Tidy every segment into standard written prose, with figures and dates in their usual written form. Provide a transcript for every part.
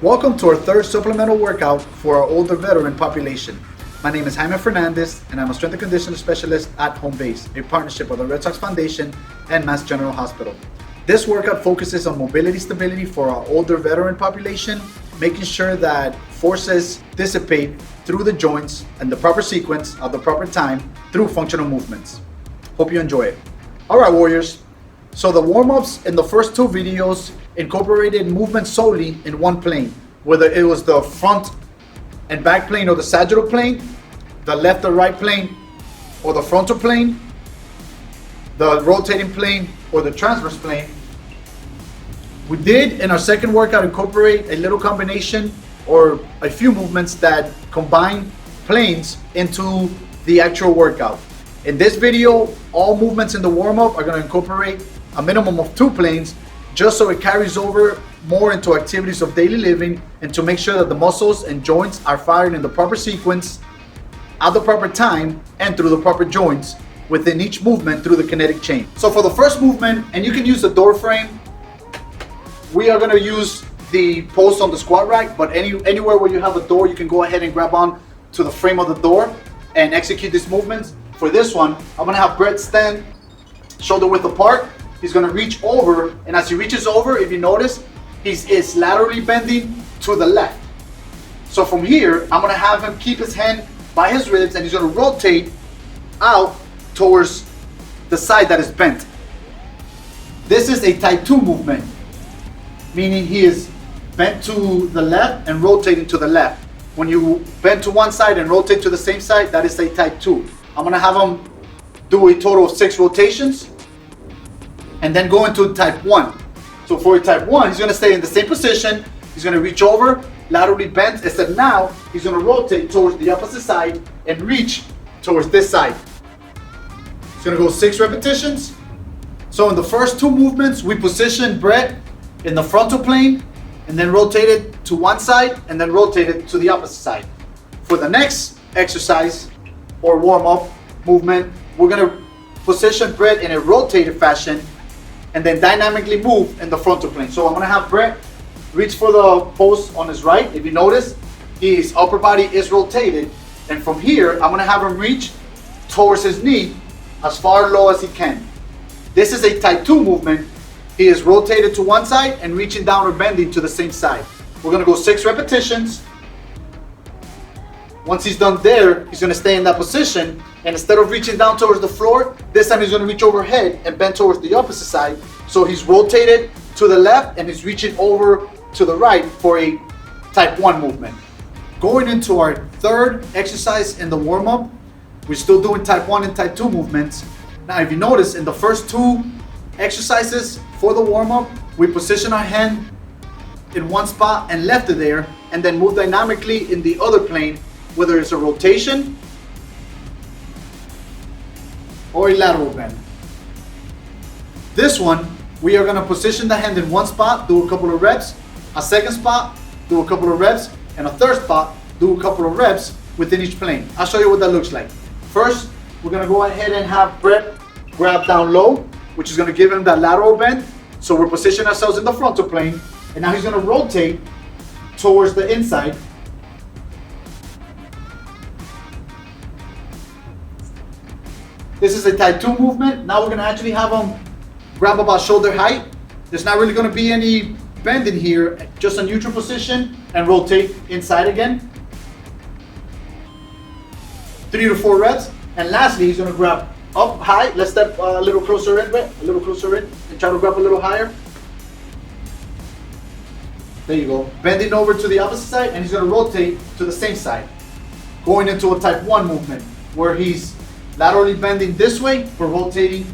Welcome to our third supplemental workout for our older veteran population. My name is Jaime Fernandez, and I'm a strength and conditioning specialist at Home Base, a partnership with the Red Sox Foundation and Mass General Hospital. This workout focuses on mobility stability for our older veteran population, making sure that forces dissipate through the joints in the proper sequence at the proper time through functional movements. Hope you enjoy it. All right, warriors. So the warm-ups in the first two videos incorporated movement solely in one plane, whether it was the front and back plane or the sagittal plane, the left or right plane or the frontal plane, the rotating plane or the transverse plane. We did in our second workout incorporate a little combination or a few movements that combine planes into the actual workout. In this video, all movements in the warm-up are going to incorporate a minimum of 2 planes, just so it carries over more into activities of daily living and to make sure that the muscles and joints are fired in the proper sequence, at the proper time, and through the proper joints within each movement through the kinetic chain. So for the first movement, and you can use the door frame, we are going to use the post on the squat rack, but anywhere where you have a door, you can go ahead and grab on to the frame of the door and execute these movements. For this one, I'm going to have Brett stand shoulder width apart. He's going to reach over, and as he reaches over, if you notice, he's laterally bending to the left. So from here, I'm going to have him keep his hand by his ribs, and he's going to rotate out towards the side that is bent. This is a type 2 movement, meaning he is bent to the left and rotating to the left. When you bend to one side and rotate to the same side, that is a type 2. I'm going to have him do a total of 6 rotations and then go into type 1. So for a type 1, he's going to stay in the same position. He's going to reach over, laterally bend, except now he's going to rotate towards the opposite side and reach towards this side. He's going to go 6 repetitions. So in the first 2 movements, we positioned Brett in the frontal plane and then rotated to one side and then rotated to the opposite side. For the next exercise or warm-up movement, we're going to position Brett in a rotated fashion and then dynamically move in the frontal plane. So I'm going to have Brett reach for the post on his right. If you notice, his upper body is rotated, and from here I'm going to have him reach towards his knee as far low as he can. This is a type 2 movement. He is rotated to one side and reaching down or bending to the same side. We're going to go 6 repetitions. Once he's done there, he's going to stay in that position, and instead of reaching down towards the floor, this time he's going to reach overhead and bend towards the opposite side. So he's rotated to the left and he's reaching over to the right for a type 1 movement. Going into our third exercise in the warm-up, we're still doing type 1 and type 2 movements. Now if you notice, in the first 2 exercises for the warm-up, we position our hand in one spot and left it there, and then move dynamically in the other plane, whether it's a rotation or a lateral bend. This one, we are going to position the hand in one spot, do a couple of reps, a second spot, do a couple of reps, and a third spot, do a couple of reps within each plane. I'll show you what that looks like. First, we're going to go ahead and have Brett grab down low, which is going to give him that lateral bend. So we're positioning ourselves in the frontal plane, and now he's going to rotate towards the inside. This is a type 2 movement. Now we're going to actually have him grab about shoulder height. There's not really going to be any bend in here, just a neutral position, and rotate inside again. 3 to 4 reps. And lastly, he's going to grab up high. Let's step a little closer in, Brett. A little closer in, and try to grab a little higher. There you go. Bending over to the opposite side, and he's going to rotate to the same side. Going into a type 1 movement, where he's laterally bending this way for rotating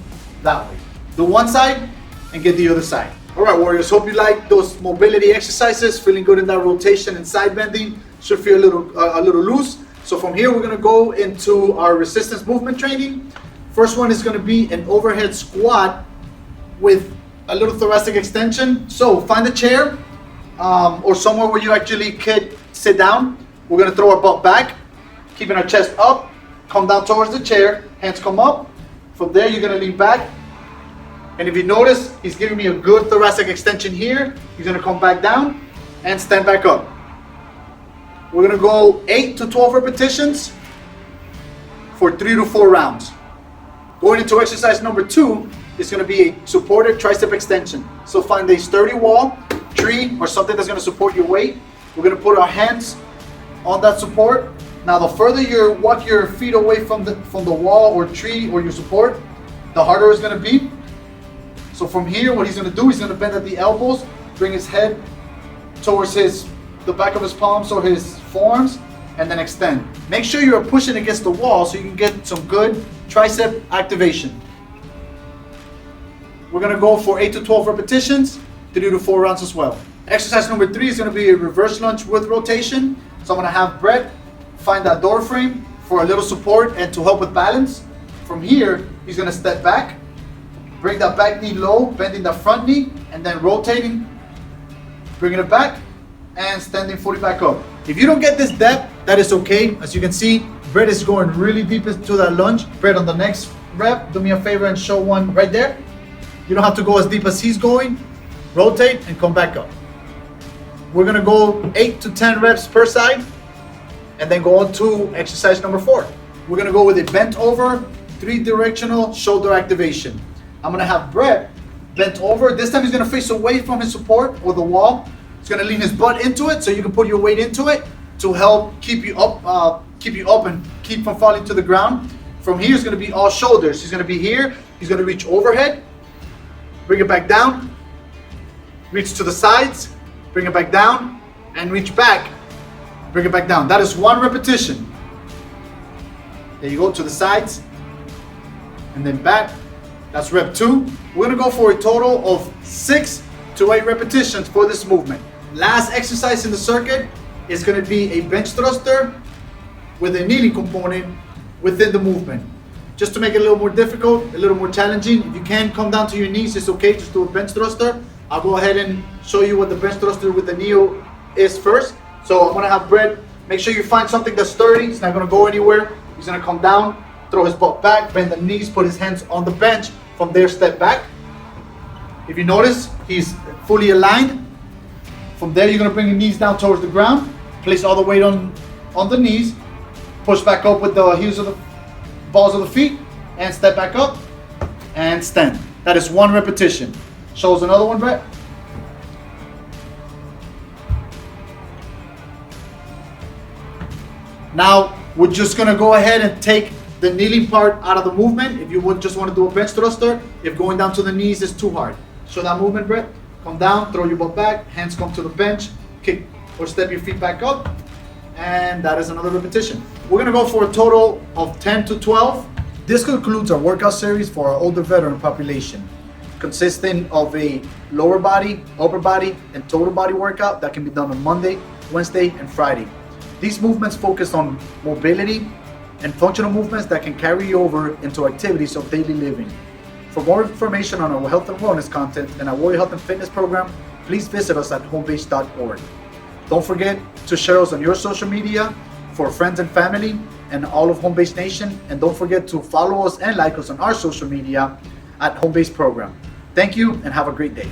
that way. Do one side and get the other side. All right, warriors, hope you like those mobility exercises, feeling good in that rotation and side bending. Should feel a little loose. So from here, we're gonna go into our resistance movement training. First one is gonna be an overhead squat with a little thoracic extension. So find a chair or somewhere where you actually could sit down. We're gonna throw our butt back, keeping our chest up, come down towards the chair, hands come up. From there, you're gonna lean back And if you notice, he's giving me a good thoracic extension here. He's gonna come back down and stand back up. We're gonna go 8 to 12 repetitions for 3 to 4 rounds. Going into exercise number 2 is gonna be a supported tricep extension. So find a sturdy wall, tree, or something that's gonna support your weight. We're gonna put our hands on that support. Now the further you walk your feet away from the wall or tree or your support, the harder it's gonna be. So from here, what he's gonna do, he's gonna bend at the elbows, bring his head towards the back of his palms or his forearms, and then extend. Make sure you're pushing against the wall so you can get some good tricep activation. We're gonna go for 8 to 12 repetitions, 3 to 4 rounds as well. Exercise number 3 is gonna be a reverse lunge with rotation. So I'm gonna have Brett find that door frame for a little support and to help with balance. From here, he's gonna step back, bring that back knee low, bending the front knee, and then rotating, bringing it back, and standing fully back up. If you don't get this depth, that is okay. As you can see, Brett is going really deep into that lunge. Brett, on the next rep, do me a favor and show one right there. You don't have to go as deep as he's going. Rotate and come back up. We're gonna go 8 to 10 reps per side, and then go on to exercise number 4. We're gonna go with a bent over, 3-directional shoulder activation. I'm gonna have Brett bent over. This time he's gonna face away from his support or the wall. He's gonna lean his butt into it so you can put your weight into it to help keep you up and keep from falling to the ground. From here, it's gonna be all shoulders. He's gonna be here. He's gonna reach overhead, bring it back down, reach to the sides, bring it back down, and reach back, bring it back down. That is 1 repetition. There you go, to the sides, and then back. That's rep 2. We're gonna go for a total of 6 to 8 repetitions for this movement. Last exercise in the circuit is gonna be a bench thruster with a kneeling component within the movement. Just to make it a little more difficult, a little more challenging, if you can come down to your knees, it's okay, just do a bench thruster. I'll go ahead and show you what the bench thruster with the knee is first. So I'm gonna have Brett, make sure you find something that's sturdy, it's not gonna go anywhere. He's gonna come down, throw his butt back, bend the knees, put his hands on the bench. From there, step back. If you notice, he's fully aligned. From there, you're gonna bring your knees down towards the ground, place all the weight on the knees, push back up with the heels of the balls of the feet, and step back up, and stand. That is 1 repetition. Show us another one, Brett. Now, we're just gonna go ahead and take the kneeling part out of the movement. If you would just want to do a bench thruster, if going down to the knees is too hard. Show that movement, Brett. Come down, throw your butt back, hands come to the bench, kick or step your feet back up, and that is another repetition. We're gonna go for a total of 10 to 12. This concludes our workout series for our older veteran population, consisting of a lower body, upper body, and total body workout that can be done on Monday, Wednesday, and Friday. These movements focus on mobility and functional movements that can carry you over into activities of daily living. For more information on our health and wellness content and our Warrior Health and Fitness program, please visit us at homebase.org. Don't forget to share us on your social media for friends and family and all of Homebase Nation. And don't forget to follow us and like us on our social media at Homebase Program. Thank you and have a great day.